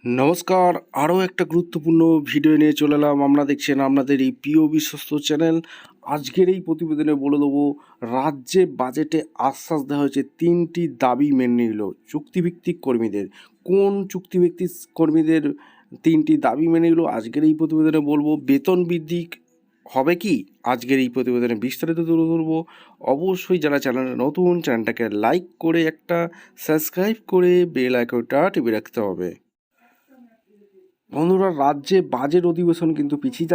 নমস্কার, আরও একটা গুরুত্বপূর্ণ ভিডিও নিয়ে চলে এলাম। আমরা দেখছেন আপনাদের এই প্রিয় বিশ্বস্ত চ্যানেল। আজকের এই প্রতিবেদনে বলে দেবো, রাজ্যে বাজেটে আশ্বাস দেওয়া হয়েছে 3টি দাবি মেনে নিল চুক্তিভিত্তিক কর্মীদের। কোন চুক্তিভিত্তিক কর্মীদের 3টি দাবি মেনে নিল আজকের এই প্রতিবেদনে বলবো। বেতন বৃদ্ধি হবে কি, আজকের এই প্রতিবেদনে বিস্তারিত তুলে ধরবো। অবশ্যই যারা চ্যানেলে নতুন, চ্যানেলটাকে লাইক করে একটা সাবস্ক্রাইব করে বেল আইকনটা টিপে রাখতে হবে। বন্ধুরা, রাজ্যে বাজেট অধিবেশন কিন্তু পিছিয়ে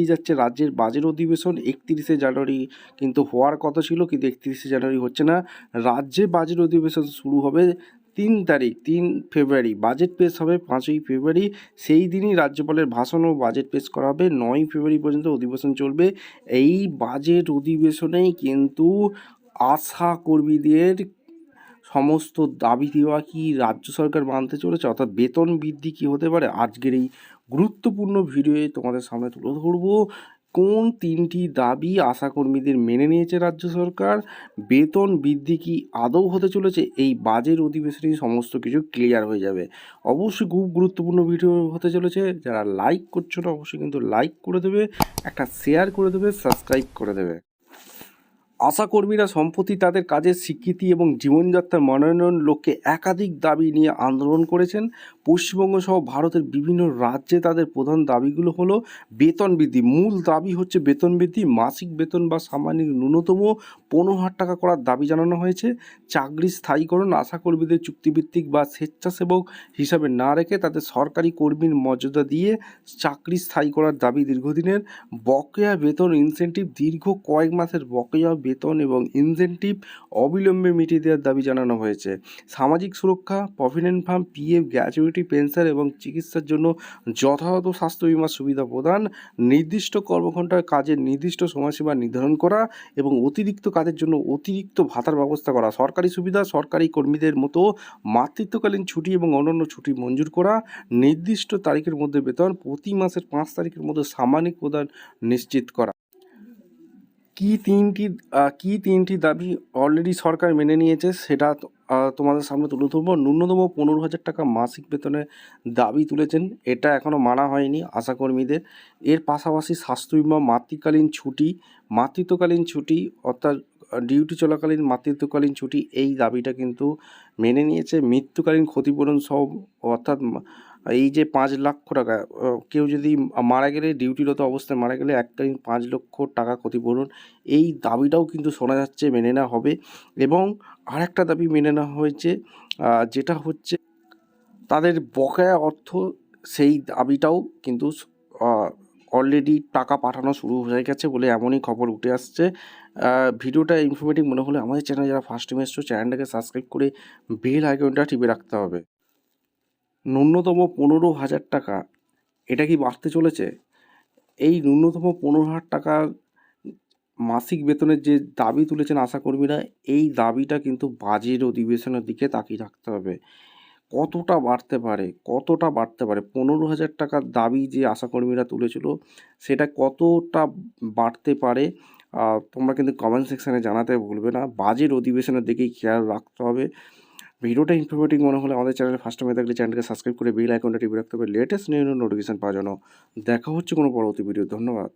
যাচ্ছে রাজ্যের বাজেট অধিবেশন। 31শে জানুয়ারি কিন্তু হওয়ার কথা ছিল, কিন্তু 31শে জানুয়ারি হচ্ছে না। রাজ্যে বাজেট অধিবেশন শুরু হবে 3 ফেব্রুয়ারি। বাজেট পেশ হবে 5ই ফেব্রুয়ারি। সেই দিনই রাজ্যপালের ভাষণ ও বাজেট পেশ করা হবে। 9ই ফেব্রুয়ারি পর্যন্ত অধিবেশন চলবে। এই বাজেট অধিবেশনেই কিন্তু আশা কর্মীদের সমস্ত দাবি দেওয়া কি রাজ্য সরকার মানতে চলেছে, অর্থাৎ বেতন বৃদ্ধি কি হতে পারে, আজকের এই গুরুত্বপূর্ণ ভিডিওয়ে তোমাদের সামনে তুলে ধরবো। কোন 3টি দাবি আশাকর্মীদের মেনে নিয়েছে রাজ্য সরকার, বেতন বৃদ্ধি কি আদৌ হতে চলেছে, এই বাজেট অধিবেশনেই সমস্ত কিছু ক্লিয়ার হয়ে যাবে। অবশ্যই খুব গুরুত্বপূর্ণ ভিডিও হতে চলেছে। যারা লাইক করছো না অবশ্যই কিন্তু লাইক করে দেবে, একটা শেয়ার করে দেবে, সাবস্ক্রাইব করে দেবে। আশাকর্মীরা সম্প্রতি তাদের কাজের স্বীকৃতি এবং জীবনযাত্রার মানোন্নয়ন লক্ষ্যে একাধিক দাবি নিয়ে আন্দোলন করেছেন। পশ্চিমবঙ্গ সহ ভারতের বিভিন্ন রাজ্যে তাদের প্রধান দাবিগুলো হলো বেতন বৃদ্ধি। মূল দাবি হচ্ছে বেতন বৃদ্ধি, মাসিক বেতন বা সামাজিক ন্যূনতম 15,000 টাকা করার দাবি জানানো হয়েছে। চাকরি স্থায়ীকরণ, আশাকর্মীদের চুক্তিভিত্তিক বা স্বেচ্ছাসেবক হিসাবে না রেখে তাদের সরকারি কর্মীর মর্যাদা দিয়ে চাকরি স্থায়ী করার দাবি দীর্ঘদিনের। বকেয়া বেতন ইনসেন্টিভ, দীর্ঘ কয়েক মাসের বকেয়া বেতন এবং ইনসেন্টিভ অবিলম্বে মিটিয়ে দেওয়ার দাবি জানানো হয়েছে। সামাজিক সুরক্ষা, provident fund, PF, gratuity, pension এবং চিকিৎসার জন্য যথাযথ স্বাস্থ্য বিমা সুবিধা প্রদান, নির্দিষ্ট কর্মঘণ্টার কাজের নির্দিষ্ট সময়সীমা নির্ধারণ করা এবং অতিরিক্ত কাজের জন্য অতিরিক্ত ভাতার ব্যবস্থা করা, সরকারি সুবিধা, সরকারি কর্মীদের মতো মাতৃত্বকালীন ছুটি এবং অন্যান্য ছুটি মঞ্জুর করা, নির্দিষ্ট তারিখের মধ্যে বেতন, প্রতি মাসের 5 তারিখের মধ্যে সামাজিক প্রদান নিশ্চিত করা। কি তিনটি দাবি অলরেডি সরকার মেনে নিয়েছে সেটা তোমাদের সামনে তুলে ধরবো। ন্যূনতম 15,000 টাকা মাসিক বেতনের দাবি তুলেছেন, এটা এখনও মানা হয়নি আশাকর্মীদের। এর পাশাপাশি স্বাস্থ্য বিমা, মাতৃত্বকালীন ছুটি অর্থাৎ ডিউটি চলাকালীন মাতৃত্বকালীন ছুটি, এই দাবিটা কিন্তু মেনে নিয়েছে। মৃত্যুকালীন ক্ষতিপূরণ সহ, অর্থাৎ এই যে 5,00,000 টাকা, কেউ যদি মারা গেলে, ডিউটিরত অবস্থায় মারা গেলে এককালীন 5 লক্ষ টাকা ক্ষতিপূরণ, এই দাবিটাও কিন্তু শোনা যাচ্ছে মেনে নেওয়া হবে। এবং আরেকটা দাবি মেনে নেওয়া হয়েছে, যেটা হচ্ছে তাদের বকেয়া অর্থ, সেই দাবিটাও কিন্তু অলরেডি টাকা পাঠানো শুরু হয়ে গেছে বলে এমনই খবর উঠে আসছে। ভিডিওটা ইনফরমেটিভ মনে হলে আমাদের চ্যানেলে যারা ফার্স্ট টাইম এসছো চ্যানেলটাকে সাবস্ক্রাইব করে বেল আইকনটা টিপে রাখতে হবে। ন্যূনতম 15,000 টাকা, এটা কি বাড়তে চলেছে? এই ন্যূনতম 15,000 টাকা মাসিক বেতনের যে দাবি তুলেছেন আশাকর্মীরা, এই দাবিটা কিন্তু বাজেট অধিবেশনের দিকে তাকিয়ে থাকতে হবে। কতটা বাড়তে পারে 15,000 টাকার দাবি যে আশাকর্মীরা তুলেছিল, সেটা কতটা বাড়তে পারে? তোমরা কিন্তু কমেন্ট সেকশানে জানাতে ভুলবে না। বাজেট অধিবেশনের দিকেই খেয়াল রাখতে হবে। ভিডিওটা ইনফরমেটিভ মনে হলে আমাদের চ্যানেলে ফার্স্ট টাইম থাকলে চ্যানেলকে সাবস্ক্রাইব করে বেল আইকনটা টিপে রাখতে হবে লেটেস্ট নিউ নোটিফিকেশন পাওয়ার জন্য। দেখা হচ্ছে কোনো পরবর্তী ভিডিও। ধন্যবাদ।